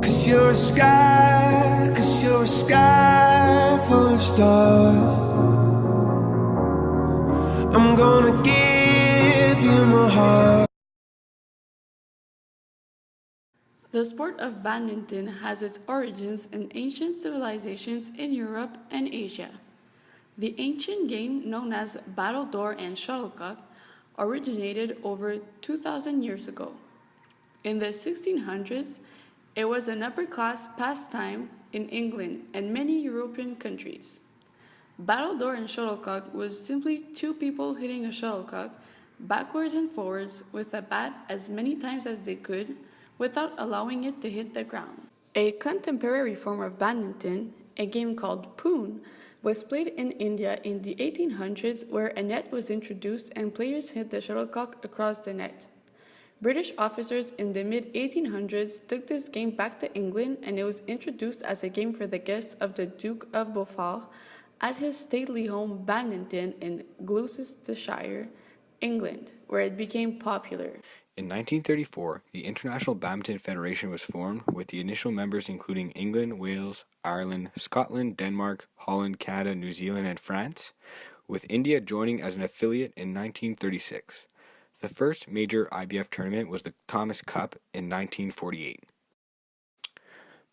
'Cause you're a sky, 'cause you're a sky full of stars. I'm gonna give you my heart. The sport of badminton has its origins in ancient civilizations in Europe and Asia. The ancient game known as battledore and shuttlecock originated over 2,000 years ago. In the 1600s, it was an upper-class pastime in England and many European countries. Battledore and shuttlecock was simply two people hitting a shuttlecock backwards and forwards with a bat as many times as they could without allowing it to hit the ground. A contemporary form of badminton, a game called poon, was played in India in the 1800s, where a net was introduced and players hit the shuttlecock across the net. British officers in the mid-1800s took this game back to England, and it was introduced as a game for the guests of the Duke of Beaufort at his stately home Badminton in Gloucestershire, England, where it became popular. In 1934, the International Badminton Federation was formed, with the initial members including England, Wales, Ireland, Scotland, Denmark, Holland, Canada, New Zealand, and France, with India joining as an affiliate in 1936. The first major IBF tournament was the Thomas Cup in 1948.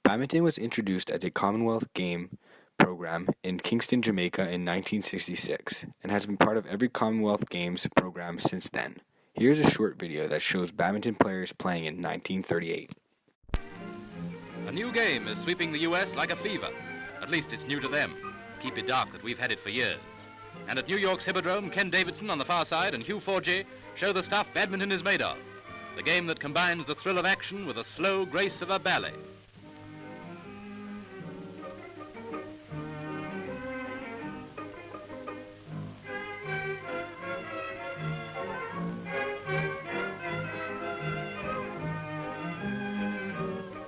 Badminton was introduced as a Commonwealth game program in Kingston, Jamaica in 1966, and has been part of every Commonwealth Games program since then. Here's a short video that shows badminton players playing in 1938. A new game is sweeping the U.S. like a fever. At least it's new to them. Keep it dark that we've had it for years. And at New York's Hippodrome, Ken Davidson on the far side and Hugh Forgy show the stuff badminton is made of. The game that combines the thrill of action with the slow grace of a ballet.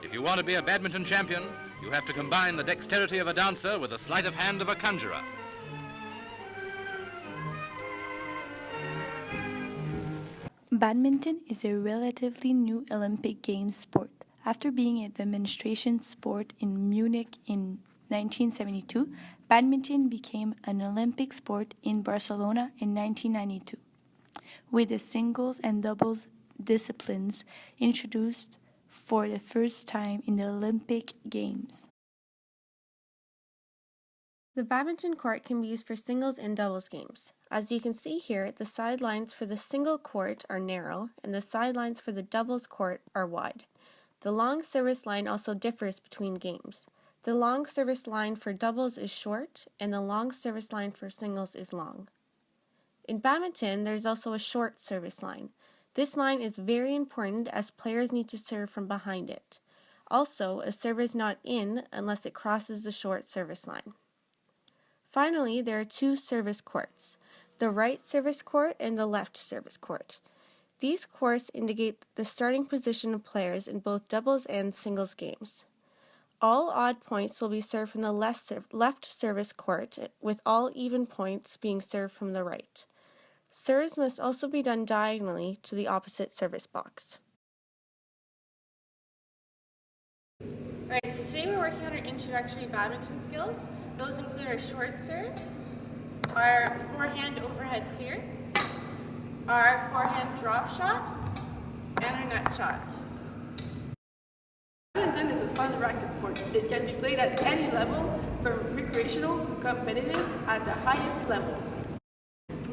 If you want to be a badminton champion, you have to combine the dexterity of a dancer with the sleight of hand of a conjurer. Badminton is a relatively new Olympic Games sport. After being a demonstration sport in Munich in 1972, badminton became an Olympic sport in Barcelona in 1992, with the singles and doubles disciplines introduced for the first time in the Olympic Games. The badminton court can be used for singles and doubles games. As you can see here, the sidelines for the single court are narrow and the sidelines for the doubles court are wide. The long service line also differs between games. The long service line for doubles is short and the long service line for singles is long. In badminton, there's also a short service line. This line is very important as players need to serve from behind it. Also, a serve is not in unless it crosses the short service line. Finally, there are two service courts, the right service court and the left service court. These courts indicate the starting position of players in both doubles and singles games. All odd points will be served from the left service court, with all even points being served from the right. Serves must also be done diagonally to the opposite service box. Alright, so today we're working on our introductory badminton skills. Those include our short serve, our forehand overhead clear, our forehand drop shot, and our net shot. Badminton is a fun racket sport. It can be played at any level, from recreational to competitive at the highest levels.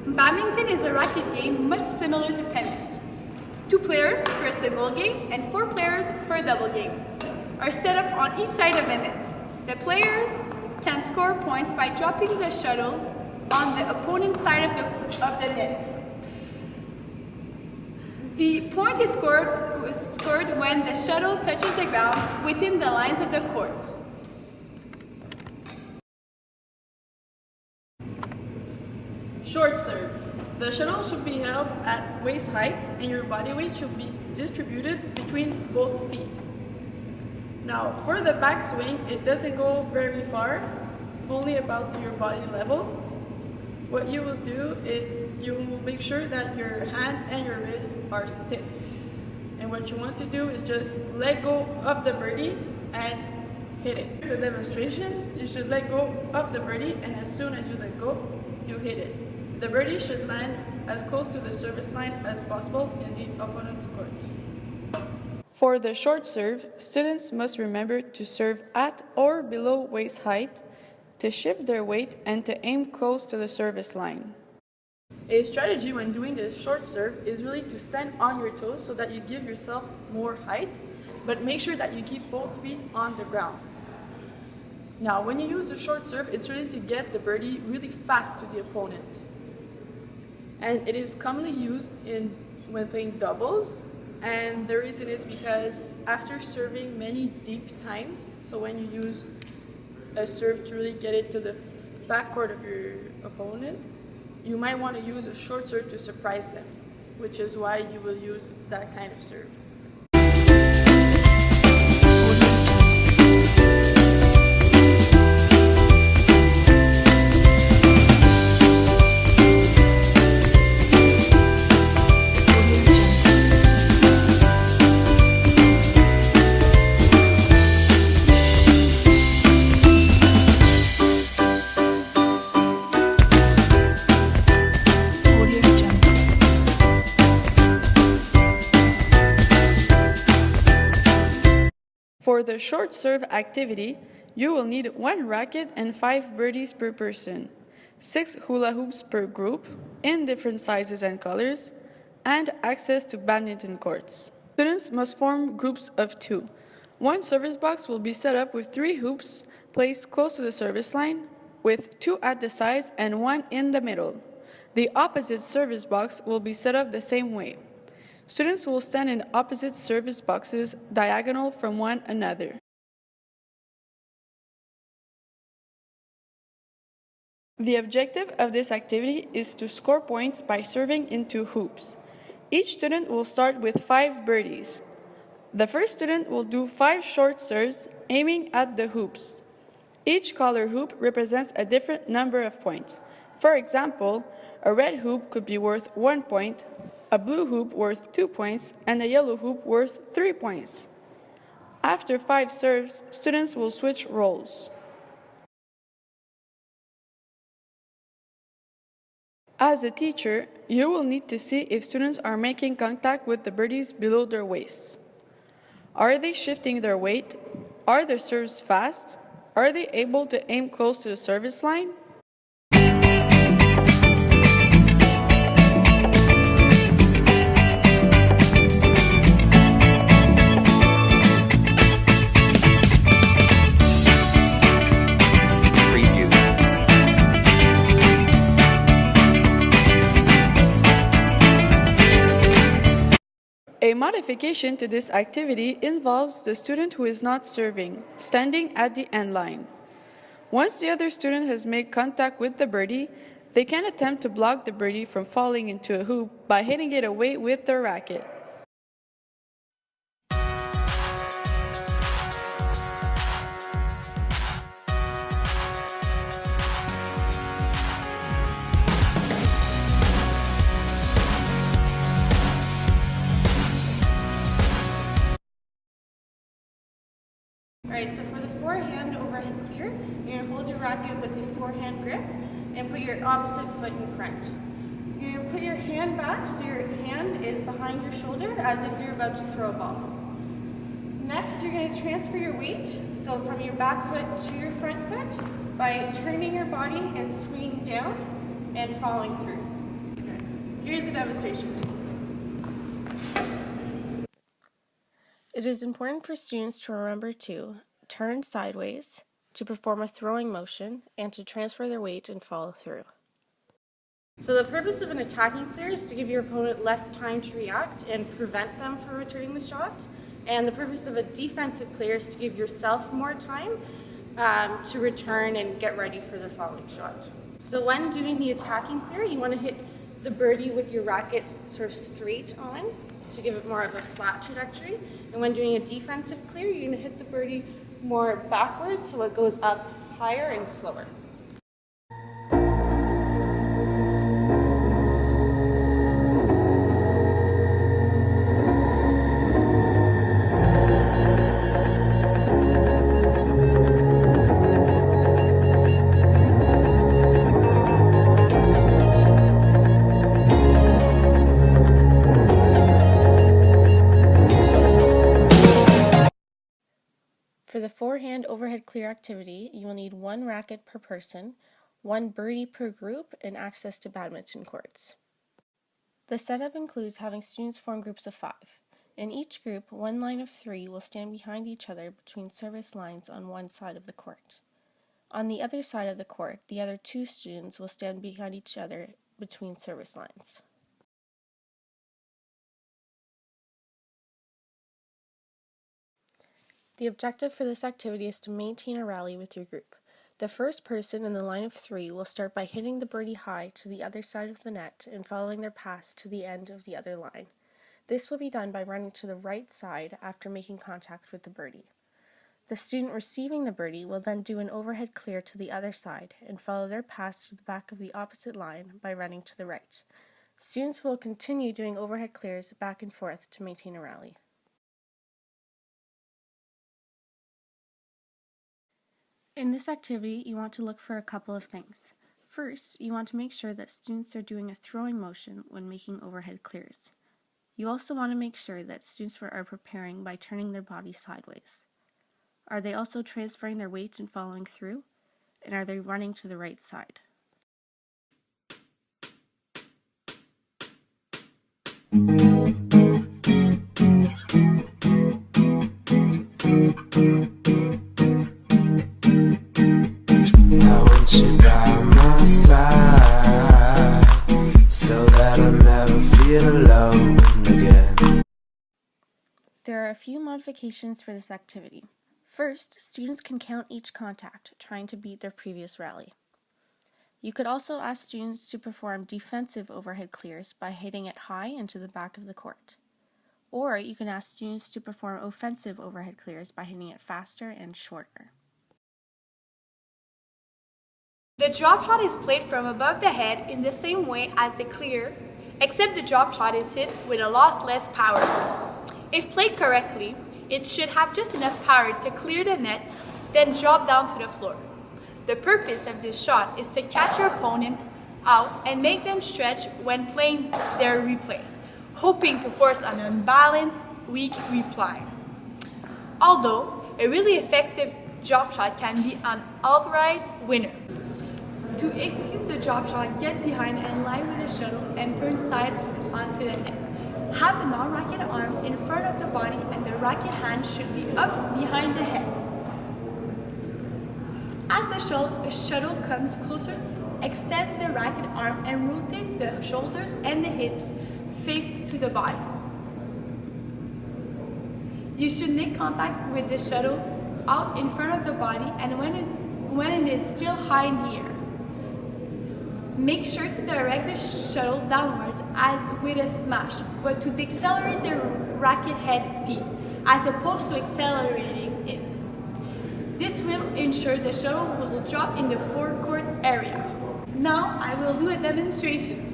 Badminton is a racket game much similar to tennis. 2 players for a single game and 4 players for a double game are set up on each side of the net. The players can score points by dropping the shuttle on the opponent's side of the net. The point is scored when the shuttle touches the ground within the lines of the court. Short serve. The shuttle should be held at waist height and your body weight should be distributed between both feet. Now, for the backswing, it doesn't go very far, only about to your body level. What you will do is you will make sure that your hand and your wrist are stiff. And what you want to do is just let go of the birdie and hit it. It's a demonstration. You should let go of the birdie, and as soon as you let go, you hit it. The birdie should land as close to the service line as possible in the opponent's court. For the short serve, students must remember to serve at or below waist height, to shift their weight, and to aim close to the service line. A strategy when doing the short serve is really to stand on your toes so that you give yourself more height, but make sure that you keep both feet on the ground. Now, when you use the short serve, it's really to get the birdie really fast to the opponent. And it is commonly used when playing doubles, and the reason is because after serving many deep times, so when you use a serve to really get it to the backcourt of your opponent, you might want to use a short serve to surprise them, which is why you will use that kind of serve. For the short serve activity, you will need 1 racket and 5 birdies per person, 6 hula hoops per group in different sizes and colors, and access to badminton courts. Students must form groups of 2. 1 service box will be set up with 3 hoops placed close to the service line, with 2 at the sides and 1 in the middle. The opposite service box will be set up the same way. Students will stand in opposite service boxes diagonal from one another. The objective of this activity is to score points by serving into hoops. Each student will start with 5 birdies. The first student will do 5 short serves aiming at the hoops. Each color hoop represents a different number of points. For example, a red hoop could be worth 1 point, a blue hoop worth 2 points, and a yellow hoop worth 3 points. After 5 serves, students will switch roles. As a teacher, you will need to see if students are making contact with the birdies below their waists. Are they shifting their weight? Are their serves fast? Are they able to aim close to the service line? A modification to this activity involves the student who is not serving, standing at the end line. Once the other student has made contact with the birdie, they can attempt to block the birdie from falling into a hoop by hitting it away with their racket. Alright, so for the forehand overhead clear, you're going to hold your racket with a forehand grip and put your opposite foot in front. You're going to put your hand back so your hand is behind your shoulder as if you're about to throw a ball. Next, you're going to transfer your weight, so from your back foot to your front foot, by turning your body and swinging down and following through. Here's a demonstration. It is important for students to remember to turn sideways, to perform a throwing motion, and to transfer their weight and follow through. So the purpose of an attacking clear is to give your opponent less time to react and prevent them from returning the shot. And the purpose of a defensive clear is to give yourself more time to return and get ready for the following shot. So when doing the attacking clear, you want to hit the birdie with your racket sort of straight on to give it more of a flat trajectory. And when doing a defensive clear, you're going to hit the birdie more backwards so it goes up higher and slower. For the forehand overhead clear activity, you will need 1 racket per person, 1 birdie per group, and access to badminton courts. The setup includes having students form groups of 5. In each group, 1 line of 3 will stand behind each other between service lines on one side of the court. On the other side of the court, the other 2 students will stand behind each other between service lines. The objective for this activity is to maintain a rally with your group. The first person in the line of 3 will start by hitting the birdie high to the other side of the net and following their pass to the end of the other line. This will be done by running to the right side after making contact with the birdie. The student receiving the birdie will then do an overhead clear to the other side and follow their pass to the back of the opposite line by running to the right. Students will continue doing overhead clears back and forth to maintain a rally. In this activity, you want to look for a couple of things. First, you want to make sure that students are doing a throwing motion when making overhead clears. You also want to make sure that students are preparing by turning their body sideways. Are they also transferring their weight and following through? And are they running to the right side? I want you by my side, so that I never feel alone again. There are a few modifications for this activity. First, students can count each contact, trying to beat their previous rally. You could also ask students to perform defensive overhead clears by hitting it high into the back of the court. Or you can ask students to perform offensive overhead clears by hitting it faster and shorter. The drop shot is played from above the head in the same way as the clear, except the drop shot is hit with a lot less power. If played correctly, it should have just enough power to clear the net, then drop down to the floor. The purpose of this shot is to catch your opponent out and make them stretch when playing their replay, hoping to force an unbalanced, weak reply. Although a really effective drop shot can be an outright winner. To execute the drop shot, get behind and line with the shuttle and turn side onto the net. Have the non-racket arm in front of the body and the racket hand should be up behind the head. As the shuttle comes closer, extend the racket arm and rotate the shoulders and the hips face to the body. You should make contact with the shuttle out in front of the body and when it is still high in the air. Make sure to direct the shuttle downwards as with a smash, but to decelerate the racket head speed, as opposed to accelerating it. This will ensure the shuttle will drop in the forecourt area. Now I will do a demonstration.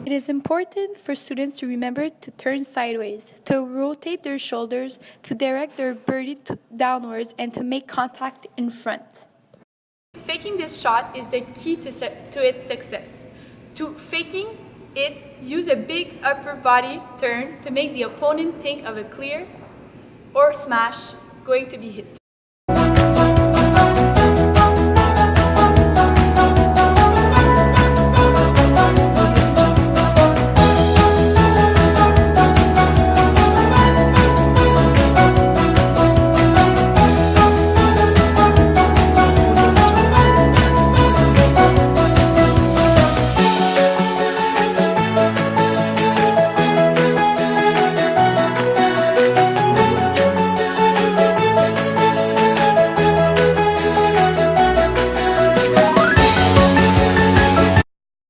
It is important for students to remember to turn sideways, to rotate their shoulders, to direct their birdie downwards, and to make contact in front. Faking this shot is the key to its success. To faking it, use a big upper body turn to make the opponent think of a clear or smash going to be hit.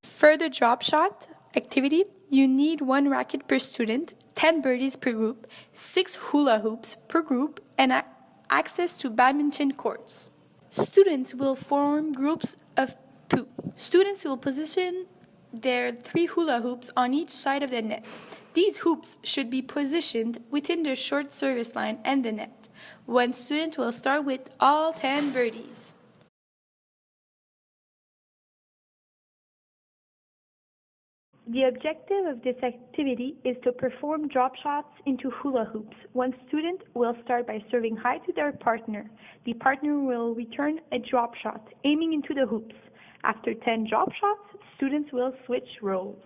For the drop shot activity, you need 1 racket per student, 10 birdies per group, 6 hula hoops per group, and access to badminton courts. Students will form groups of 2. Students will position their 3 hula hoops on each side of the net. These hoops should be positioned within the short service line and the net. One student will start with all 10 birdies. The objective of this activity is to perform drop shots into hula hoops. One student will start by serving high to their partner. The partner will return a drop shot, aiming into the hoops. After 10 drop shots, students will switch roles.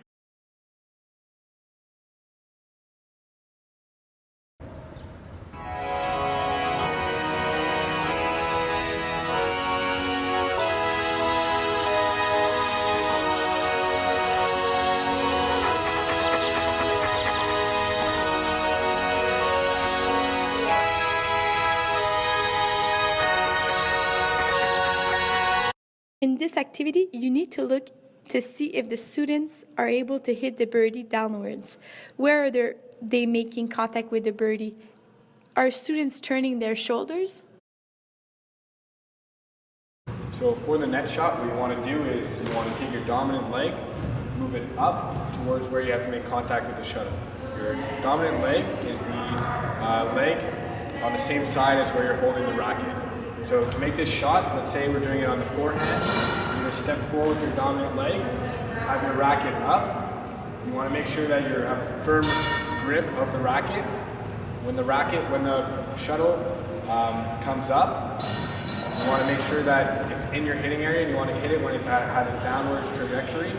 In this activity, you need to look to see if the students are able to hit the birdie downwards. Where are they making contact with the birdie? Are students turning their shoulders? So for the net shot, what you want to do is you want to take your dominant leg, move it up towards where you have to make contact with the shuttle. Your dominant leg is the leg on the same side as where you're holding the racket. So to make this shot, let's say we're doing it on the forehand, you're going to step forward with your dominant leg, have your racket up. You want to make sure that you have a firm grip of the racket. When the shuttle comes up, you want to make sure that it's in your hitting area, and you want to hit it when it has a downwards trajectory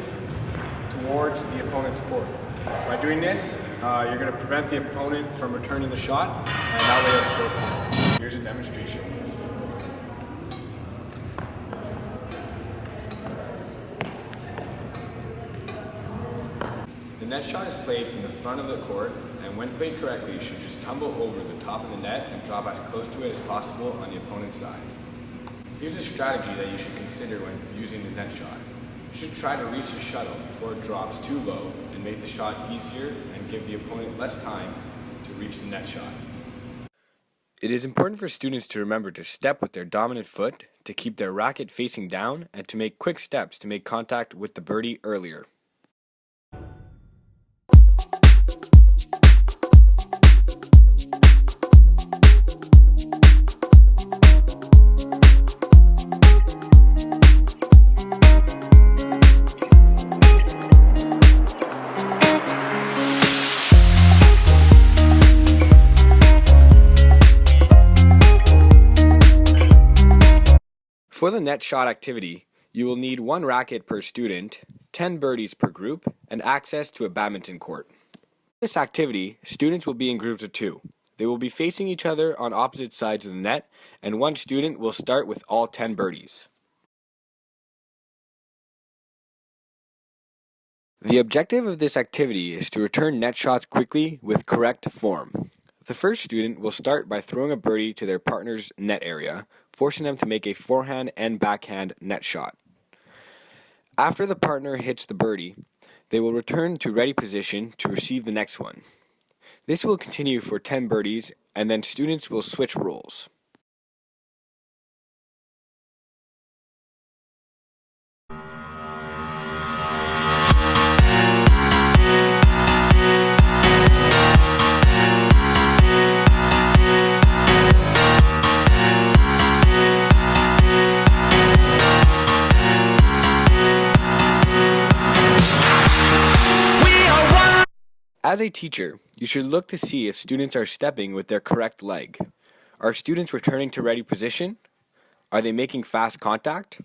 towards the opponent's court. By doing this, you're going to prevent the opponent from returning the shot, and that way you'll score point. Here's a demonstration. The net shot is played from the front of the court, and when played correctly, you should just tumble over the top of the net and drop as close to it as possible on the opponent's side. Here's a strategy that you should consider when using the net shot. You should try to reach the shuttle before it drops too low and make the shot easier and give the opponent less time to reach the net shot. It is important for students to remember to step with their dominant foot, to keep their racket facing down, and to make quick steps to make contact with the birdie earlier. For the net shot activity, you will need 1 racket per student, 10 birdies per group, and access to a badminton court. For this activity, students will be in groups of 2. They will be facing each other on opposite sides of the net, and one student will start with all 10 birdies. The objective of this activity is to return net shots quickly with correct form. The first student will start by throwing a birdie to their partner's net area, forcing them to make a forehand and backhand net shot. After the partner hits the birdie, they will return to ready position to receive the next one. This will continue for 10 birdies, and then students will switch roles. As a teacher, you should look to see if students are stepping with their correct leg. Are students returning to ready position? Are they making fast contact?